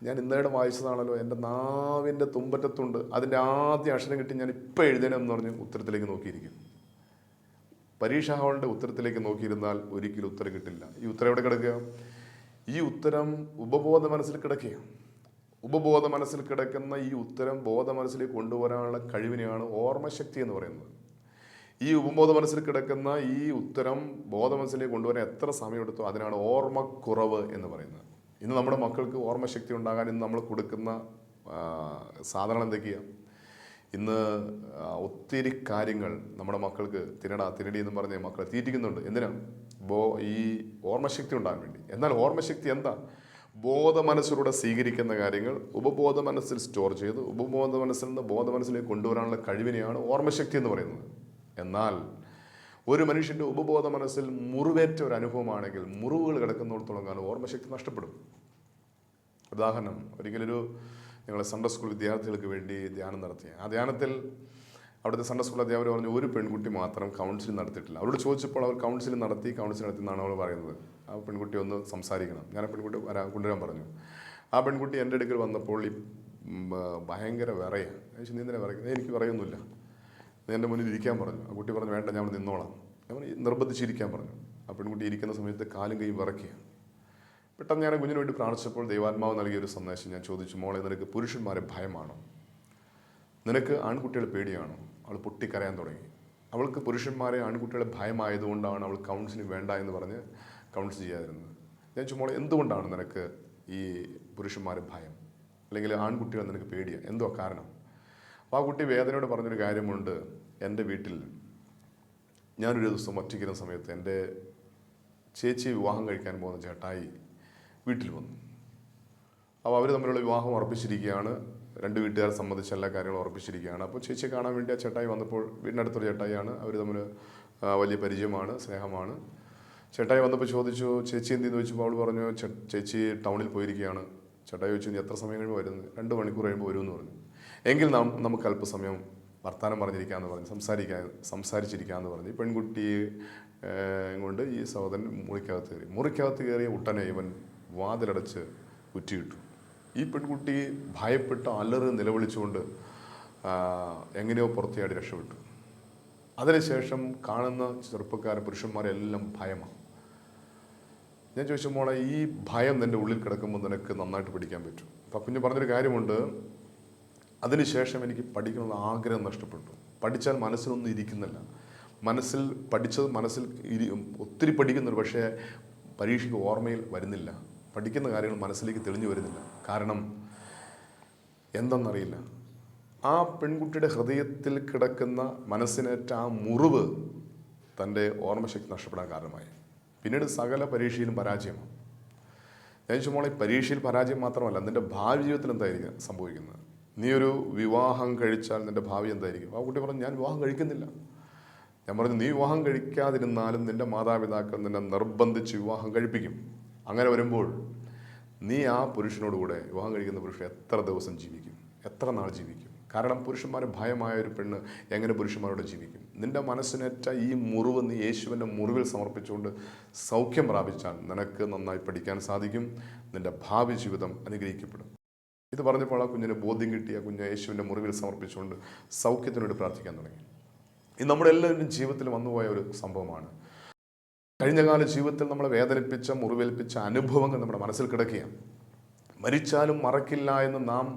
ഞാൻ ഇന്നേടെ വായിച്ചതാണല്ലോ, എൻ്റെ നാവിൻ്റെ തുമ്പറ്റത്തുണ്ട്, അതിൻ്റെ ആദ്യ അക്ഷരം കിട്ടി, ഞാൻ ഇപ്പോൾ എഴുതണമെന്ന് പറഞ്ഞ് ഉത്തരത്തിലേക്ക് നോക്കിയിരിക്കും. പരീക്ഷാ ഹാളിൻ്റെ ഉത്തരത്തിലേക്ക് നോക്കിയിരുന്നാൽ ഒരിക്കലും ഉത്തരം കിട്ടില്ല. ഈ ഉത്തരം എവിടെ കിടക്കുക? ഈ ഉത്തരം ഉപബോധ മനസ്സിൽ കിടക്കുക. ഉപബോധ മനസ്സിൽ കിടക്കുന്ന ഈ ഉത്തരം ബോധ മനസ്സിലേക്ക് കൊണ്ടുവരാനുള്ള കഴിവിനെയാണ് ഓർമ്മശക്തി എന്ന് പറയുന്നത്. ഈ ഉപബോധ മനസ്സിൽ കിടക്കുന്ന ഈ ഉത്തരം ബോധ മനസ്സിലേക്ക് കൊണ്ടുവരാൻ എത്ര സമയമെടുത്തോ അതിനാണ് ഓർമ്മക്കുറവ് എന്ന് പറയുന്നത്. ഇന്ന് നമ്മുടെ മക്കൾക്ക് ഓർമ്മശക്തി ഉണ്ടാകാൻ ഇന്ന് നമ്മൾ കൊടുക്കുന്ന സാധനങ്ങൾ എന്തൊക്കെയാണ്? ഇന്ന് ഒത്തിരി കാര്യങ്ങൾ നമ്മുടെ മക്കൾക്ക് തിനടി എന്ന് പറഞ്ഞ് മക്കളെ തീറ്റിക്കുന്നുണ്ട്. എന്തിനാണ്? ഈ ഓർമ്മശക്തി ഉണ്ടാകാൻ വേണ്ടി. എന്നാൽ ഓർമ്മശക്തി എന്താ? ബോധ മനസ്സിലൂടെ സ്വീകരിക്കുന്ന കാര്യങ്ങൾ ഉപബോധ മനസ്സിൽ സ്റ്റോർ ചെയ്ത് ഉപബോധ മനസ്സിൽ നിന്ന് ബോധ മനസ്സിലേക്ക് കൊണ്ടുവരാനുള്ള കഴിവിനെയാണ് ഓർമ്മശക്തി എന്ന് പറയുന്നത്. എന്നാൽ ഒരു മനുഷ്യൻ്റെ ഉപബോധ മനസ്സിൽ മുറിവേറ്റ ഒരു അനുഭവമാണെങ്കിൽ, മുറിവുകൾ കിടക്കുന്നിടത്തോളം കാലം ഓർമ്മശക്തി നഷ്ടപ്പെടും. ഉദാഹരണം, ഒരിക്കലൊരു ഞങ്ങൾ സൺഡേ സ്കൂൾ വിദ്യാർത്ഥികൾക്ക് വേണ്ടി ധ്യാനം നടത്തി. ആ ധ്യാനത്തിൽ അവിടുത്തെ സൺഡേ സ്കൂൾ അധ്യാപകർ പറഞ്ഞു, ഒരു പെൺകുട്ടി മാത്രം കൗൺസിലിംഗ് നടത്തിയിട്ടില്ല. അവരോട് ചോദിച്ചപ്പോൾ അവർ കൗൺസിലിംഗ് നടത്തി എന്നാണ് അവൾ പറയുന്നത്. ആ പെൺകുട്ടി ഒന്ന് സംസാരിക്കണം. ഞാൻ ആ പെൺകുട്ടി കൊണ്ടുവരാൻ പറഞ്ഞു. ആ പെൺകുട്ടി എൻ്റെ അടുക്കൽ വന്നപ്പോൾ ഭയങ്കര വിറയാണ്. നീ എന്തിനാ പറയുന്നത്? എനിക്ക് പറയുന്നില്ല, നീ എൻ്റെ മുന്നിൽ ഇരിക്കാൻ പറഞ്ഞു. ആ കുട്ടി പറഞ്ഞു, വേണ്ട, ഞാൻ നിന്നോളാം. ഞാൻ നിർബന്ധിച്ചിരിക്കാൻ പറഞ്ഞു. ആ പെൺകുട്ടി ഇരിക്കുന്ന സമയത്ത് കാലും കൈയും വിറയ്ക്കുക. പെട്ടെന്ന് ഞാൻ കുഞ്ഞിന് വേണ്ടി പ്രാർത്ഥിച്ചപ്പോൾ ദൈവാത്മാവ് നൽകിയൊരു സന്ദേശം. ഞാൻ ചോദിച്ചു, മോളെ നിനക്ക് പുരുഷന്മാരെ ഭയമാണോ? നിനക്ക് ആൺകുട്ടികളെ പേടിയാണോ? അവൾ പൊട്ടിക്കരയാൻ തുടങ്ങി. അവൾക്ക് പുരുഷന്മാരെ ആൺകുട്ടികളെ ഭയമായതുകൊണ്ടാണ് അവൾ കൗൺസിലിംഗ് വേണ്ട എന്ന് പറഞ്ഞ് കൗൺസിൽ ചെയ്യാതിരുന്നത്. ഞാൻ ചോദിച്ചു, മോളെ എന്തുകൊണ്ടാണ് നിനക്ക് ഈ പുരുഷന്മാരെ ഭയം, അല്ലെങ്കിൽ ആൺകുട്ടികൾ നിനക്ക് പേടിയാണ്, എന്തോ കാരണം? അപ്പോൾ ആ കുട്ടി വേദനയോട് പറഞ്ഞൊരു കാര്യമുണ്ട്. എൻ്റെ വീട്ടിൽ ഞാനൊരു ദിവസം ഒറ്റയ്ക്കുന്ന സമയത്ത് എൻ്റെ ചേച്ചി വിവാഹം കഴിക്കാൻ പോകുന്ന ചേട്ടായി വീട്ടിൽ വന്നു. അപ്പോൾ അവർ തമ്മിലുള്ള വിവാഹം ഉറപ്പിച്ചിരിക്കുകയാണ്. രണ്ട് വീട്ടുകാരെ സംബന്ധിച്ച് എല്ലാ കാര്യങ്ങളും ഉറപ്പിച്ചിരിക്കുകയാണ്. അപ്പോൾ ചേച്ചിയെ കാണാൻ വേണ്ടി ആ ചേട്ടായി വന്നപ്പോൾ, വീടിനടുത്തൊരു ചേട്ടായിയാണ്, അവർ തമ്മിൽ വലിയ പരിചയമാണ്, സ്നേഹമാണ്. ചേട്ടായി വന്നപ്പോൾ ചോദിച്ചു, ചേച്ചി എന്തെന്ന് ചോദിച്ചപ്പോൾ അവൾ പറഞ്ഞു, ചേച്ചി ടൗണിൽ പോയിരിക്കുകയാണ്. ചേട്ടായി ചോദിച്ചു, നീ എത്ര സമയം കഴിയുമ്പോൾ വരുന്നത്? 2 മണിക്കൂർ കഴിയുമ്പോൾ വരുമെന്ന് പറഞ്ഞു. എങ്കിൽ നമുക്ക് അല്പസമയം വർത്തമാനം പറഞ്ഞിരിക്കാമെന്ന് പറഞ്ഞു, സംസാരിച്ചിരിക്കാമെന്ന് പറഞ്ഞു. ഈ പെൺകുട്ടിയെ കൊണ്ട് ഈ സഹോദരൻ മുറിക്കകത്ത് കയറിയ ഉടനെ ഇവൻ വാതിലടച്ച് കുറ്റിയിട്ടു. ഈ പെൺകുട്ടി ഭയപ്പെട്ട് അലറി നിലവിളിച്ചുകൊണ്ട് എങ്ങനെയോ പുറത്തിയാടി രക്ഷപ്പെട്ടു. അതിനുശേഷം കാണുന്ന പുരുഷന്മാരെല്ലാം ഭയമാണ്. ഞാൻ ചോദിച്ചു, മോളെ ഈ ഭയം നിൻ്റെ ഉള്ളിൽ കിടക്കുമ്പോൾ നിനക്ക് നന്നായിട്ട് പഠിക്കാൻ പറ്റും. അപ്പം കുഞ്ഞ് പറഞ്ഞൊരു കാര്യമുണ്ട്, അതിനുശേഷം എനിക്ക് പഠിക്കണമെന്ന് ആഗ്രഹം നഷ്ടപ്പെട്ടു. പഠിച്ചാൽ മനസ്സിലൊന്നും ഇരിക്കുന്നില്ല. മനസ്സിൽ ഒത്തിരി പഠിക്കുന്നുണ്ട്, പക്ഷേ പരീക്ഷയ്ക്ക് ഓർമ്മയിൽ വരുന്നില്ല. പഠിക്കുന്ന കാര്യങ്ങൾ മനസ്സിലേക്ക് തെളിഞ്ഞു വരുന്നില്ല. കാരണം എന്തെന്നറിയില്ല. ആ പെൺകുട്ടിയുടെ ഹൃദയത്തിൽ കിടക്കുന്ന മനസ്സിനേറ്റ ആ മുറിവ് തൻ്റെ ഓർമ്മശക്തി നഷ്ടപ്പെടാൻ കാരണമായി. പിന്നീട് സകല പരീക്ഷയിലും പരാജയമാണ്. ഞാൻ ചോദിച്ചു, ഈ പരീക്ഷയിൽ പരാജയം മാത്രമല്ല, നിൻ്റെ ഭാവി ജീവിതത്തിൽ എന്തായിരിക്കും സംഭവിക്കുന്നത്? നീ ഒരു വിവാഹം കഴിച്ചാൽ നിൻ്റെ ഭാവി എന്തായിരിക്കും? ആ കുട്ടി പറഞ്ഞു, ഞാൻ വിവാഹം കഴിക്കുന്നില്ല. ഞാൻ പറഞ്ഞു, നീ വിവാഹം കഴിക്കാതിരുന്നാലും നിൻ്റെ മാതാപിതാക്കൾ നിന്നെ നിർബന്ധിച്ച് വിവാഹം കഴിപ്പിക്കും. അങ്ങനെ വരുമ്പോൾ നീ ആ പുരുഷനോടുകൂടെ, വിവാഹം കഴിക്കുന്ന പുരുഷൻ എത്ര ദിവസം ജീവിക്കും, എത്ര നാൾ ജീവിക്കും? കാരണം പുരുഷന്മാരെ ഭയമായ ഒരു പെണ്ണ് എങ്ങനെ പുരുഷന്മാരോട് ജീവിക്കും? നിൻ്റെ മനസ്സിനേറ്റ ഈ മുറിവ് നീ യേശുവിൻ്റെ മുറിവിൽ സമർപ്പിച്ചുകൊണ്ട് സൗഖ്യം പ്രാപിച്ചാൽ നിനക്ക് നന്നായി പഠിക്കാൻ സാധിക്കും. നിൻ്റെ ഭാവി ജീവിതം അനുഗ്രഹിക്കപ്പെടും. ഇത് പറഞ്ഞപ്പോൾ ആ കുഞ്ഞിന് ബോധ്യം കിട്ടിയ കുഞ്ഞ് യേശുവിൻ്റെ മുറിവിൽ സമർപ്പിച്ചുകൊണ്ട് സൗഖ്യത്തിനോട് പ്രാർത്ഥിക്കാൻ തുടങ്ങി. ഇത് നമ്മുടെ എല്ലാവരുടെയും ജീവിതത്തിൽ വന്നുപോയ ഒരു സംഭവമാണ്. കഴിഞ്ഞകാല ജീവിതത്തിൽ നമ്മളെ വേദനിപ്പിച്ച, മുറിവേൽപ്പിച്ച അനുഭവങ്ങൾ നമ്മുടെ മനസ്സിൽ കിടക്കുകയാണ്. മരിച്ചാലും മറക്കില്ല എന്ന് നാം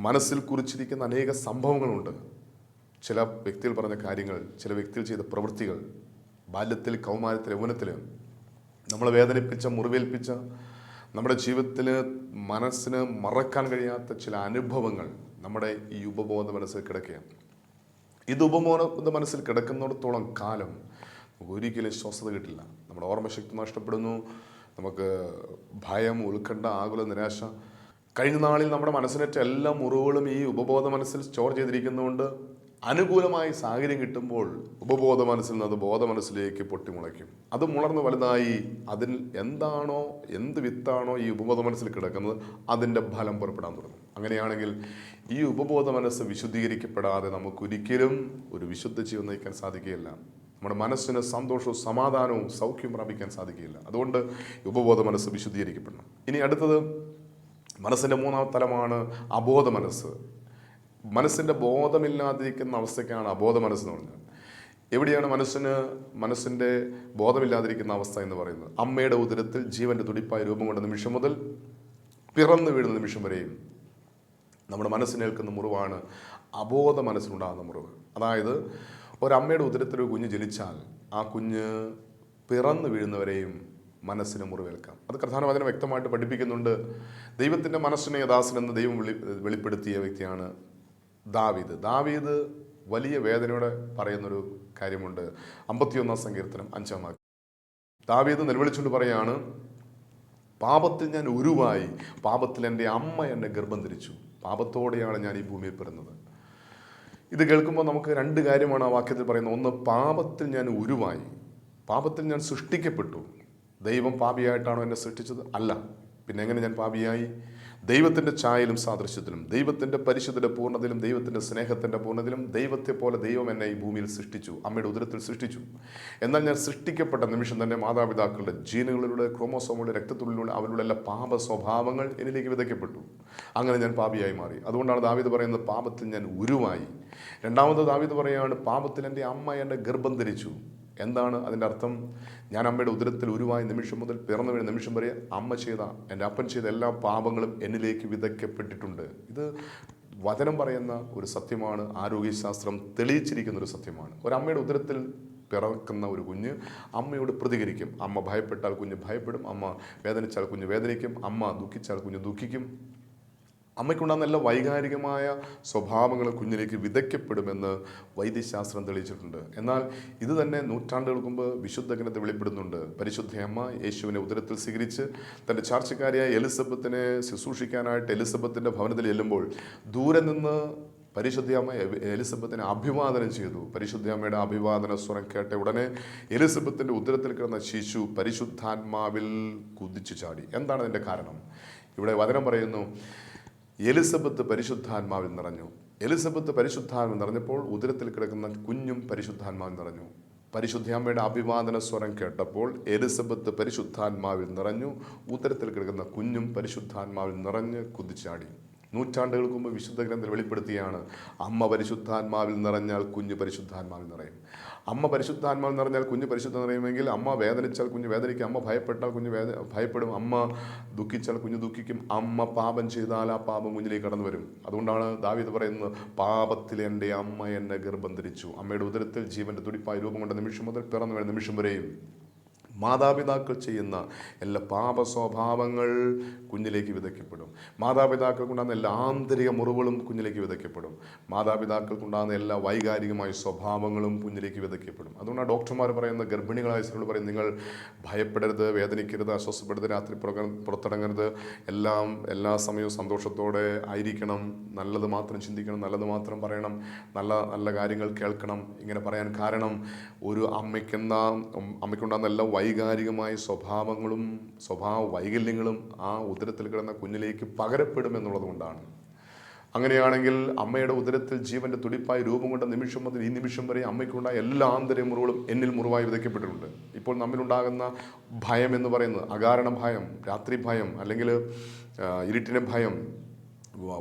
മനസ്സിൽ കുറിച്ചിരിക്കുന്ന അനേക സംഭവങ്ങളുണ്ട്. ചില വ്യക്തികൾ പറഞ്ഞ കാര്യങ്ങൾ, ചില വ്യക്തികൾ ചെയ്ത പ്രവൃത്തികൾ, ബാല്യത്തിൽ, കൗമാരത്തിൽ, യൗവനത്തിൽ നമ്മളെ വേദനിപ്പിച്ച, മുറിവേൽപ്പിച്ച, നമ്മുടെ ജീവിതത്തിൽ മനസ്സിന് മറക്കാൻ കഴിയാത്ത ചില അനുഭവങ്ങൾ നമ്മുടെ ഈ ഉപബോധ മനസ്സിൽ കിടക്കുകയാണ്. ഇത് ഉപബോധ മനസ്സിൽ കിടക്കുന്നിടത്തോളം കാലം നമുക്ക് ഒരിക്കലും സ്വസ്ഥത കിട്ടില്ല. നമ്മുടെ ഓർമ്മശക്തി നഷ്ടപ്പെടുന്നു. നമുക്ക് ഭയം, ഉത്കണ്ഠ, ആകുല, നിരാശ. കഴിഞ്ഞ നാളിൽ നമ്മുടെ മനസ്സിനേറ്റ എല്ലാ മുറിവുകളും ഈ ഉപബോധ മനസ്സിൽ സ്റ്റോർ ചെയ്തിരിക്കുന്നതുകൊണ്ട് അനുകൂലമായി സാഹചര്യം കിട്ടുമ്പോൾ ഉപബോധ മനസ്സിൽ നിന്ന് അത് ബോധ മനസ്സിലേക്ക് പൊട്ടിമുളയ്ക്കും. അത് മുളർന്ന് വലുതായി അതിൽ എന്ത് വിത്താണോ ഈ ഉപബോധ മനസ്സിൽ കിടക്കുന്നത് അതിൻ്റെ ഫലം പുറപ്പെടാൻ തുടങ്ങും. അങ്ങനെയാണെങ്കിൽ ഈ ഉപബോധ മനസ്സ് വിശുദ്ധീകരിക്കപ്പെടാതെ നമുക്കൊരിക്കലും ഒരു വിശുദ്ധ ജീവൻ നയിക്കാൻ സാധിക്കുകയില്ല. നമ്മുടെ മനസ്സിന് സന്തോഷവും സമാധാനവും സൗഖ്യം പ്രാപിക്കാൻ സാധിക്കുകയില്ല. അതുകൊണ്ട് ഉപബോധ മനസ്സ് വിശുദ്ധീകരിക്കപ്പെടണം. ഇനി അടുത്തത് മനസ്സിൻ്റെ 3ാമത്തെ തലമാണ് അബോധ മനസ്സ്. മനസ്സിൻ്റെ ബോധമില്ലാതിരിക്കുന്ന അവസ്ഥയ്ക്കാണ് അബോധ മനസ്സെന്ന് പറഞ്ഞത്. എവിടെയാണ് മനസ്സിൻ്റെ ബോധമില്ലാതിരിക്കുന്ന അവസ്ഥ എന്ന് പറയുന്നത്? അമ്മയുടെ ഉദരത്തിൽ ജീവൻ്റെ തുടിപ്പായി രൂപം കൊണ്ട നിമിഷം മുതൽ പിറന്നു വീഴുന്ന നിമിഷം വരെയും നമ്മുടെ മനസ്സിനേൽക്കുന്ന മുറിവാണ് അബോധ മനസ്സിനുണ്ടാകുന്ന മുറിവ്. അതായത് ഒരമ്മയുടെ ഉദരത്തിൽ ഒരു കുഞ്ഞ് ജനിച്ചാൽ ആ കുഞ്ഞ് പിറന്നു വീഴുന്നവരെയും മനസ്സിന് മുറിവേൽക്കാം. അത് കർത്താവിന് വ്യക്തമായിട്ട് പഠിപ്പിക്കുന്നുണ്ട്. ദൈവത്തിൻ്റെ മനസ്സിനെ ദാസൻ എന്ന് ദൈവം വെളിപ്പെടുത്തിയ വ്യക്തിയാണ് ദാവീദ് വലിയ വേദനയോടെ പറയുന്നൊരു കാര്യമുണ്ട്. 51 സങ്കീർത്തനം 5-ാം വാക്യം. ദാവീദ് നിലവിളിച്ചുകൊണ്ട് പറയാണ്, പാപത്തിൽ ഞാൻ ഉരുവായി, പാപത്തിൽ എൻ്റെ അമ്മ എന്നെ ഗർഭം ധരിച്ചു, പാപത്തോടെയാണ് ഞാൻ ഈ ഭൂമിയിൽ പിറന്നത്. ഇത് കേൾക്കുമ്പോൾ നമുക്ക് 2 കാര്യമാണ് ആ വാക്യത്തിൽ പറയുന്നത്. ഒന്ന്, പാപത്തിൽ ഞാൻ ഉരുവായി, പാപത്തിൽ ഞാൻ സൃഷ്ടിക്കപ്പെട്ടു. ദൈവം പാപിയായിട്ടാണോ എന്നെ സൃഷ്ടിച്ചത്? അല്ല. പിന്നെ എങ്ങനെ ഞാൻ പാപിയായി? ദൈവത്തിൻ്റെ ഛായയിലും സാദൃശ്യത്തിലും, ദൈവത്തിൻ്റെ പരിശുദ്ധയുടെ പൂർണ്ണതയിലും, ദൈവത്തിൻ്റെ സ്നേഹത്തിൻ്റെ പൂർണ്ണതയിലും ദൈവത്തെ പോലെ ദൈവം എന്നെ ഈ ഭൂമിയിൽ സൃഷ്ടിച്ചു, അമ്മയുടെ ഉദരത്തിൽ സൃഷ്ടിച്ചു. എന്നാൽ ഞാൻ സൃഷ്ടിക്കപ്പെട്ട നിമിഷം തന്നെ മാതാപിതാക്കളുടെ ജീനുകളിലൂടെ, ക്രോമോസോമുകളുടെ, രക്തത്തുള്ളിലൂടെ അവരുടെ എല്ലാ പാപ സ്വഭാവങ്ങൾ എന്നിലേക്ക് വിതയ്ക്കപ്പെട്ടു. അങ്ങനെ ഞാൻ പാപിയായി മാറി. അതുകൊണ്ടാണ് ദാവീദ് പറയുന്നത്, പാപത്തിൽ ഞാൻ ഉരുവായി. രണ്ടാമത് ദാവീദ് പറയുകയാണ്, പാപത്തിൽ എൻ്റെ അമ്മ എന്നെ ഗർഭം ധരിച്ചു. എന്താണ് അതിൻ്റെ അർത്ഥം? ഞാൻ അമ്മയുടെ ഉദരത്തിൽ ഉരുവായ നിമിഷം മുതൽ പിറന്നു വീണ നിമിഷം വരെ അമ്മ ചെയ്ത, എൻ്റെ അപ്പൻ ചെയ്ത എല്ലാ പാപങ്ങളും എന്നിലേക്ക് വിതയ്ക്കപ്പെട്ടിട്ടുണ്ട്. ഇത് വചനം പറയുന്ന ഒരു സത്യമാണ്. ആരോഗ്യശാസ്ത്രം തെളിയിച്ചിരിക്കുന്ന ഒരു സത്യമാണ്. ഒരമ്മയുടെ ഉദരത്തിൽ പിറക്കുന്ന ഒരു കുഞ്ഞ് അമ്മയോട് പ്രതികരിക്കും. അമ്മ ഭയപ്പെട്ടാൽ കുഞ്ഞ് ഭയപ്പെടും, അമ്മ വേദനിച്ചാൽ കുഞ്ഞ് വേദനിക്കും, അമ്മ ദുഃഖിച്ചാൽ കുഞ്ഞ് ദുഃഖിക്കും. അമ്മയ്ക്കുണ്ടാകുന്ന എല്ലാ വൈകാരികമായ സ്വഭാവങ്ങൾ കുഞ്ഞിലേക്ക് വിതയ്ക്കപ്പെടുമെന്ന് വൈദ്യശാസ്ത്രം തെളിയിച്ചിട്ടുണ്ട്. എന്നാൽ ഇത് തന്നെ നൂറ്റാണ്ടുകൾക്ക് മുമ്പ് വിശുദ്ധ ഗ്രന്ഥത്തിൽ വെളിപ്പെടുന്നുണ്ട്. പരിശുദ്ധ അമ്മ യേശുവിനെ ഉദരത്തിൽ സ്വീകരിച്ച് തൻ്റെ ചാർച്ചക്കാരിയായ എലിസബത്തിനെ ശുശ്രൂഷിക്കാനായിട്ട് എലിസബത്തിൻ്റെ ഭവനത്തിൽ ചെല്ലുമ്പോൾ ദൂരെ നിന്ന് പരിശുദ്ധ അമ്മ എലിസബത്തിനെ അഭിവാദനം ചെയ്തു. പരിശുദ്ധ അമ്മയുടെ അഭിവാദന സ്വരം കേട്ട ഉടനെ എലിസബത്തിൻ്റെ ഉദരത്തിൽ കിടന്ന ശിശു പരിശുദ്ധാത്മാവിൽ കുതിച്ചു ചാടി. എന്താണ് അതിൻ്റെ കാരണം? ഇവിടെ വചനം പറയുന്നു, എലിസബത്ത് പരിശുദ്ധാത്മാവിൽ നിറഞ്ഞു. എലിസബത്ത് പരിശുദ്ധാത്മാവിൽ നിറഞ്ഞപ്പോൾ ഉദരത്തിൽ കിടക്കുന്ന കുഞ്ഞും പരിശുദ്ധാത്മാവിൽ നിറഞ്ഞു. പരിശുദ്ധ അമ്മയുടെ അഭിവാദന സ്വരം കേട്ടപ്പോൾ എലിസബത്ത് പരിശുദ്ധാത്മാവിൽ നിറഞ്ഞു, ഉദരത്തിൽ കിടക്കുന്ന കുഞ്ഞും പരിശുദ്ധാത്മാവിൽ നിറഞ്ഞ് കുതിച്ചാടി. നൂറ്റാണ്ടുകൾക്ക് മുമ്പ് വിശുദ്ധ ഗ്രന്ഥത്തിൽ വെളിപ്പെടുത്തിയാണ്, അമ്മ പരിശുദ്ധാത്മാവിൽ നിറഞ്ഞാൽ കുഞ്ഞ് പരിശുദ്ധാത്മാവിൽ നിറയും. അമ്മ പരിശുദ്ധാത്മാവിൽ നിറഞ്ഞാൽ കുഞ്ഞ് പരിശുദ്ധ നിറയുമെങ്കിൽ അമ്മ വേദനിച്ചാൽ കുഞ്ഞ് വേദനിക്കും, അമ്മ ഭയപ്പെട്ടാൽ കുഞ്ഞ് ഭയപ്പെടും, അമ്മ ദുഃഖിച്ചാൽ കുഞ്ഞ് ദുഃഖിക്കും, അമ്മ പാപം ചെയ്താൽ ആ പാപം കുഞ്ഞിലേക്ക് കടന്നു വരും. അതുകൊണ്ടാണ് ദാവീദ് പറയുന്നത്, പാപത്തിൽ എൻ്റെ അമ്മ എന്നെ ഗർഭം ധരിച്ചു. അമ്മയുടെ ഉദരത്തിൽ ജീവൻ്റെ തുടിപ്പായി രൂപം കൊണ്ട നിമിഷം മുതൽ പിറന്നു വീണ നിമിഷം വരെയും മാതാപിതാക്കൾ ചെയ്യുന്ന എല്ലാ പാപ സ്വഭാവങ്ങൾ കുഞ്ഞിലേക്ക് വിതയ്ക്കപ്പെടും. മാതാപിതാക്കൾക്കുണ്ടാകുന്ന എല്ലാ ആന്തരിക മുറിവുകളും കുഞ്ഞിലേക്ക് വിതയ്ക്കപ്പെടും. മാതാപിതാക്കൾക്കുണ്ടാകുന്ന എല്ലാ വൈകാരികമായ സ്വഭാവങ്ങളും കുഞ്ഞിലേക്ക് വിതയ്ക്കപ്പെടും. അതുകൊണ്ടാണ് ഡോക്ടർമാർ പറയുന്ന, ഗർഭിണികളായ സ്ത്രീകൾ പറയും, നിങ്ങൾ ഭയപ്പെടരുത്, വേദനിക്കരുത്, അസ്വസ്ഥപ്പെടരുത്, രാത്രി പുറത്തിറങ്ങരുത്, എല്ലാ സമയവും സന്തോഷത്തോടെ ആയിരിക്കണം, നല്ലത് മാത്രം ചിന്തിക്കണം, നല്ലത് മാത്രം പറയണം, നല്ല നല്ല കാര്യങ്ങൾ കേൾക്കണം. ഇങ്ങനെ പറയാൻ കാരണം, ഒരു അമ്മയ്ക്കുണ്ടാകുന്ന എല്ലാ വൈകാരികമായ സ്വഭാവ വൈകല്യങ്ങളും ആ ഉദരത്തിൽ കിടന്ന കുഞ്ഞിലേക്ക് പകരപ്പെടുമെന്നുള്ളത് കൊണ്ടാണ്. അങ്ങനെയാണെങ്കിൽ അമ്മയുടെ ഉദരത്തിൽ ജീവൻ്റെ തുടിപ്പായി രൂപം കൊണ്ട നിമിഷം മുതൽ ഈ നിമിഷം വരെ അമ്മയ്ക്കുണ്ടായ എല്ലാ ആന്തരിക മുറിവുകളും എന്നിൽ മുറിവായി വിതയ്ക്കപ്പെട്ടിട്ടുണ്ട്. ഇപ്പോൾ നമ്മിലുണ്ടാകുന്ന ഭയം എന്ന് പറയുന്നത് അകാരണ ഭയം, രാത്രി ഭയം, അല്ലെങ്കിൽ ഇരുട്ടിനെ ഭയം,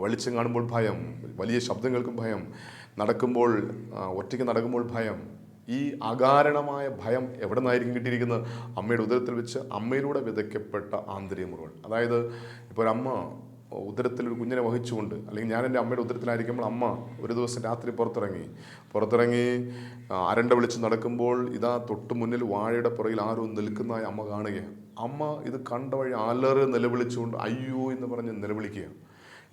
വെളിച്ചം കാണുമ്പോൾ ഭയം, വലിയ ശബ്ദങ്ങൾക്കും ഭയം, ഒറ്റയ്ക്ക് നടക്കുമ്പോൾ ഭയം. ഈ അകാരണമായ ഭയം എവിടെ നിന്നായിരിക്കും കിട്ടിയിരിക്കുന്നത്? അമ്മയുടെ ഉദരത്തിൽ വെച്ച് അമ്മയിലൂടെ വിതയ്ക്കപ്പെട്ട ആന്തരിക മുറിവുകൾ. അതായത് ഇപ്പോൾ ഒരു അമ്മ ഉദരത്തിൽ ഒരു കുഞ്ഞിനെ വഹിച്ചുകൊണ്ട്, അല്ലെങ്കിൽ ഞാൻ എൻ്റെ അമ്മയുടെ ഉദരത്തിലായിരിക്കുമ്പോൾ അമ്മ ഒരു ദിവസം രാത്രി പുറത്തിറങ്ങി അരണ്ട വിളിച്ച് നടക്കുമ്പോൾ ഇതാ തൊട്ട് മുന്നിൽ വാഴയുടെ പുറകിൽ ആരോ നിൽക്കുന്നതായി അമ്മ കാണുകയാണ്. അമ്മ ഇത് കണ്ട വഴി അലറി നിലവിളിച്ചുകൊണ്ട് അയ്യോ എന്ന് പറഞ്ഞ് നിലവിളിക്കുക.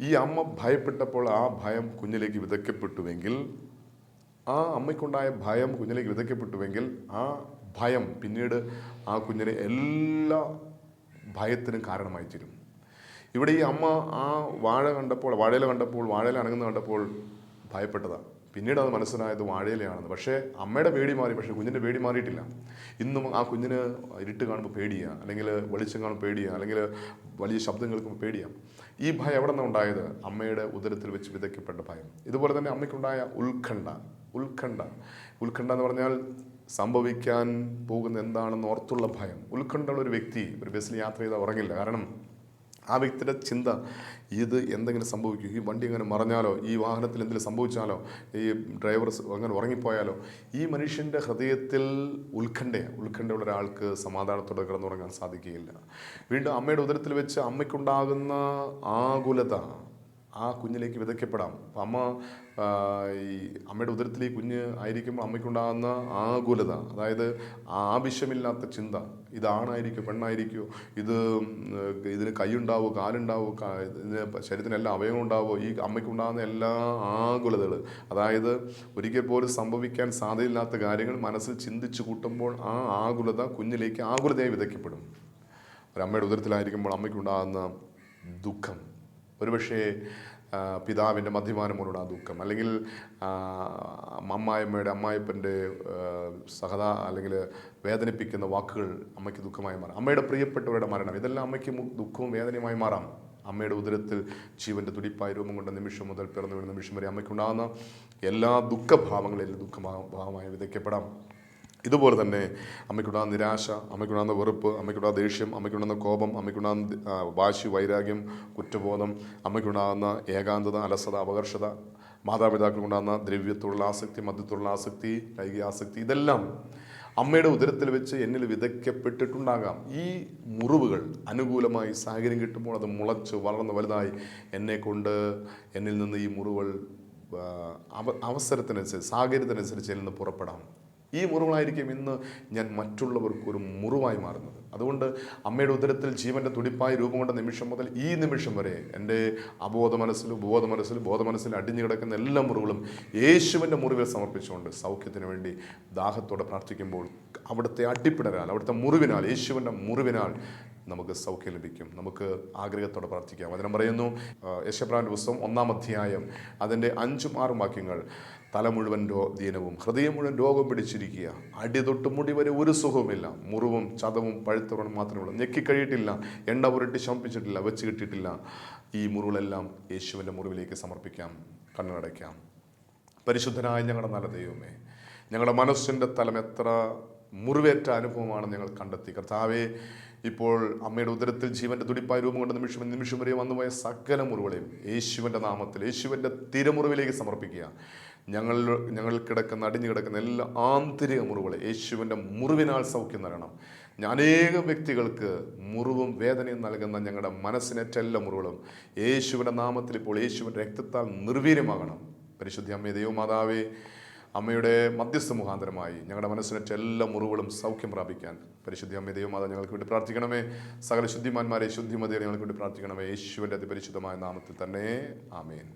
ഈ അമ്മ ഭയപ്പെട്ടപ്പോൾ ആ ഭയം കുഞ്ഞിലേക്ക് വിതയ്ക്കപ്പെട്ടുവെങ്കിൽ, ആ അമ്മയ്ക്കുണ്ടായ ഭയം കുഞ്ഞിലേക്ക് വിതയ്ക്കപ്പെട്ടുവെങ്കിൽ ആ ഭയം പിന്നീട് ആ കുഞ്ഞിനെ എല്ലാ ഭയത്തിനും കാരണമായി തീരും. ഇവിടെ ഈ അമ്മ ആ വാഴയില കണ്ടപ്പോൾ വാഴയില അനങ്ങുന്ന കണ്ടപ്പോൾ ഭയപ്പെട്ടതാണ്. പിന്നീട് അത് മനസ്സിലായത് വാഴയിലയാണെന്ന്. പക്ഷേ അമ്മയുടെ പേടി മാറി, പക്ഷേ കുഞ്ഞിൻ്റെ പേടി മാറിയിട്ടില്ല. ഇന്നും ആ കുഞ്ഞിന് ഇരുട്ട് കാണുമ്പോൾ പേടിയാണ്, അല്ലെങ്കിൽ വെളിച്ചം കാണുമ്പോൾ പേടിയാണ്, അല്ലെങ്കിൽ വലിയ ശബ്ദം കേൾക്കുമ്പോൾ പേടിയാണ്. ഈ ഭയം എവിടെ നിന്നാണ് ഉണ്ടായത്? അമ്മയുടെ ഉദരത്തിൽ വെച്ച് വിതയ്ക്കപ്പെട്ട ഭയം. ഇതുപോലെ തന്നെ അമ്മയ്ക്കുണ്ടായ ഉത്കണ്ഠ എന്ന് പറഞ്ഞാൽ സംഭവിക്കാൻ പോകുന്ന എന്താണെന്ന് ഓർത്തുള്ള ഭയം. ഉത്കണ്ഠയുള്ള ഒരു വ്യക്തി ഒരു ബസ്സിൽ യാത്ര ചെയ്താൽ ഉറങ്ങില്ല. കാരണം ആ വ്യക്തിയുടെ ചിന്ത, ഇത് എന്തെങ്കിലും സംഭവിക്കും, ഈ വണ്ടി എങ്ങനെ മറിഞ്ഞാലോ, ഈ വാഹനത്തിൽ എന്തെങ്കിലും സംഭവിച്ചാലോ, ഈ ഡ്രൈവർ അങ്ങനെ ഉറങ്ങിപ്പോയാലോ. ഈ മനുഷ്യൻ്റെ ഹൃദയത്തിൽ ഉത്കണ്ഠയുള്ള ഒരാൾക്ക് സമാധാനത്തോടെ കിടന്നുറങ്ങാൻ സാധിക്കുകയില്ല. വീണ്ടും അമ്മയുടെ ഉദരത്തിൽ വെച്ച് അമ്മയ്ക്കുണ്ടാകുന്ന ആകുലത ആ കുഞ്ഞിലേക്ക് വിതയ്ക്കപ്പെടാം. അപ്പം ഈ അമ്മയുടെ ഉദരത്തിൽ ഈ കുഞ്ഞ് ആയിരിക്കുമ്പോൾ അമ്മയ്ക്കുണ്ടാകുന്ന ആകുലത, അതായത് ആവശ്യമില്ലാത്ത ചിന്ത, ഇതാണായിരിക്കുമോ പെണ്ണായിരിക്കുമോ, ഇതിന് കൈയുണ്ടാവോ, കാലുണ്ടാവോ, ഇതിന് ശരീരത്തിന് എല്ലാ അവയവം ഉണ്ടാവോ, ഈ അമ്മയ്ക്കുണ്ടാകുന്ന എല്ലാ ആകുലതകൾ, അതായത് ഒരിക്കൽ പോലും സംഭവിക്കാൻ സാധ്യതയില്ലാത്ത കാര്യങ്ങൾ മനസ്സിൽ ചിന്തിച്ചു കൂട്ടുമ്പോൾ ആ ആകുലത കുഞ്ഞിലേക്ക് ആകുലതയായി വിതയ്ക്കപ്പെടും. ഒരമ്മയുടെ ഉദരത്തിലായിരിക്കുമ്പോൾ അമ്മയ്ക്കുണ്ടാകുന്ന ദുഃഖം, ഒരുപക്ഷേ പിതാവിൻ്റെ മദ്യപാനം മൂലമുള്ള ആ ദുഃഖം, അല്ലെങ്കിൽ അമ്മായിപ്പൻ്റെ അല്ലെങ്കിൽ വേദനിപ്പിക്കുന്ന വാക്കുകൾ അമ്മയ്ക്ക് ദുഃഖമായി മാറാം. അമ്മയുടെ പ്രിയപ്പെട്ടവരുടെ മരണം, ഇതെല്ലാം അമ്മയ്ക്ക് ദുഃഖവും വേദനയുമായി മാറാം. അമ്മയുടെ ഉദരത്തിൽ ജീവൻ്റെ തുടിപ്പായി രൂപം കൊണ്ട നിമിഷം മുതൽ പിറന്നു വീണ നിമിഷം വരെ അമ്മയ്ക്കുണ്ടാകുന്ന എല്ലാ ദുഃഖഭാവങ്ങളിലും ദുഃഖഭാവമായി വിതയ്ക്കപ്പെടാം. ഇതുപോലെ തന്നെ അമ്മയ്ക്കുണ്ടാകുന്ന നിരാശ, അമ്മയ്ക്കുണ്ടാകുന്ന വെറുപ്പ്, അമ്മയ്ക്കുണ്ടാകുന്ന ദേഷ്യം, അമ്മയ്ക്കുണ്ടാകുന്ന കോപം, അമ്മയ്ക്കുണ്ടാകുന്ന വാശി, വൈരാഗ്യം, കുറ്റബോധം, അമ്മയ്ക്കുണ്ടാകുന്ന ഏകാന്തത, അലസത, അപകർഷത, മാതാപിതാക്കൾക്കുണ്ടാകുന്ന ദ്രവ്യത്തോടുള്ള ആസക്തി, മദ്യത്തോടുള്ള ആസക്തി, ലൈംഗിക ആസക്തി, ഇതെല്ലാം അമ്മയുടെ ഉദരത്തിൽ വെച്ച് എന്നിൽ വിതയ്ക്കപ്പെട്ടിട്ടുണ്ടാകാം. ഈ മുറിവുകൾ അനുകൂലമായി സാഹചര്യം കിട്ടുമ്പോൾ അത് മുളച്ച് വളർന്ന് വലുതായി എന്നിൽ നിന്ന് ഈ മുറിവുകൾ അവസരത്തിനനുസരിച്ച് സാഹചര്യത്തിനനുസരിച്ച് എന്നിൽ നിന്ന് പുറപ്പെടാം. ഈ മുറിവുകളായിരിക്കും ഇന്ന് ഞാൻ മറ്റുള്ളവർക്കൊരു മുറിവായി മാറുന്നത്. അതുകൊണ്ട് അമ്മയുടെ ഉദരത്തിൽ ജീവൻ്റെ തുടിപ്പായി രൂപം കൊണ്ട നിമിഷം മുതൽ ഈ നിമിഷം വരെ എൻ്റെ ബോധമനസ്സിൽ അടിഞ്ഞു കിടക്കുന്ന എല്ലാ മുറിവുകളും യേശുവിൻ്റെ മുറിവിൽ സമർപ്പിച്ചുകൊണ്ട് സൗഖ്യത്തിന് വേണ്ടി ദാഹത്തോടെ പ്രാർത്ഥിക്കുമ്പോൾ അവിടുത്തെ അടിപ്പിടരാൽ, അവിടുത്തെ മുറിവിനാൽ, യേശുവിൻ്റെ മുറിവിനാൽ നമുക്ക് സൗഖ്യം ലഭിക്കും. നമുക്ക് ആഗ്രഹത്തോടെ പ്രാർത്ഥിക്കാം. വചനം പറയുന്നു, യെശയ്യാപ്രവാചകന്റെ പുസ്തകം 1-ാം അധ്യായം അതിൻ്റെ 5-ഉം 6-ഉം വാക്യങ്ങൾ, തല മുഴുവൻ ദീനവും ഹൃദയം മുഴുവൻ രോഗം പിടിച്ചിരിക്കുക, അടി തൊട്ട് മുടി വരെ ഒരു സുഖവുമില്ല, മുറിവും ചതവും പഴുത്തവണ്ണം മാത്രമേ ഉള്ളൂ, ഞെക്കിക്കഴിയിട്ടില്ല, എണ്ണ പുരട്ടി ശമിപ്പിച്ചിട്ടില്ല, വെച്ച് കിട്ടിയിട്ടില്ല. ഈ മുറിവുകളെല്ലാം യേശുവിൻ്റെ മുറിവിലേക്ക് സമർപ്പിക്കാം. കണ്ണടയ്ക്കാം. പരിശുദ്ധനായ ഞങ്ങളുടെ നല്ല ദൈവമേ, ഞങ്ങളുടെ മനസ്സിൻ്റെ തലം എത്ര മുറിവേറ്റ അനുഭവമാണ് ഞങ്ങൾ കണ്ടെത്തി. കർത്താവേ, ഇപ്പോൾ അമ്മയുടെ ഉദരത്തിൽ ജീവൻ്റെ തുടിപ്പായി രൂപം കൊണ്ട നിമിഷം വരെ വന്നുപോയ സകല മുറിവുകളെയും യേശുവിൻ്റെ നാമത്തിൽ, യേശുവിൻ്റെ തിരുമുറിവിലേക്ക് സമർപ്പിക്കുക. ഞങ്ങളിൽ അടിഞ്ഞു കിടക്കുന്ന എല്ലാ ആന്തരിക മുറിവുകളെ യേശുവിൻ്റെ മുറിവിനാൽ സൗഖ്യം നൽകണം. അനേകം വ്യക്തികൾക്ക് മുറിവും വേദനയും നൽകുന്ന ഞങ്ങളുടെ മനസ്സിനേറ്റ എല്ലാ മുറിവുകളും യേശുവിൻ്റെ നാമത്തിൽ ഇപ്പോൾ യേശുവിൻ്റെ രക്തത്താൽ നിർവീര്യമാകണം. പരിശുദ്ധ അമ്മേ, ദൈവമാതാവേ, അമ്മയുടെ മധ്യസ്ഥ മുഖാന്തരമായി ഞങ്ങളുടെ മനസ്സിനേറ്റ എല്ലാ മുറിവുകളും സൗഖ്യം പ്രാപിക്കാൻ പരിശുദ്ധ അമ്മേ, ദൈവമാതാ, ഞങ്ങൾക്ക് വേണ്ടി പ്രാർത്ഥിക്കണമേ. സകല ശുദ്ധിമാന്മാരെ, ശുദ്ധിമതിയെ ഞങ്ങൾക്ക് വേണ്ടി പ്രാർത്ഥിക്കണമേ. യേശുവിൻ്റെ അതിപരിശുദ്ധമായ നാമത്തിൽ തന്നെ. ആമേൻ.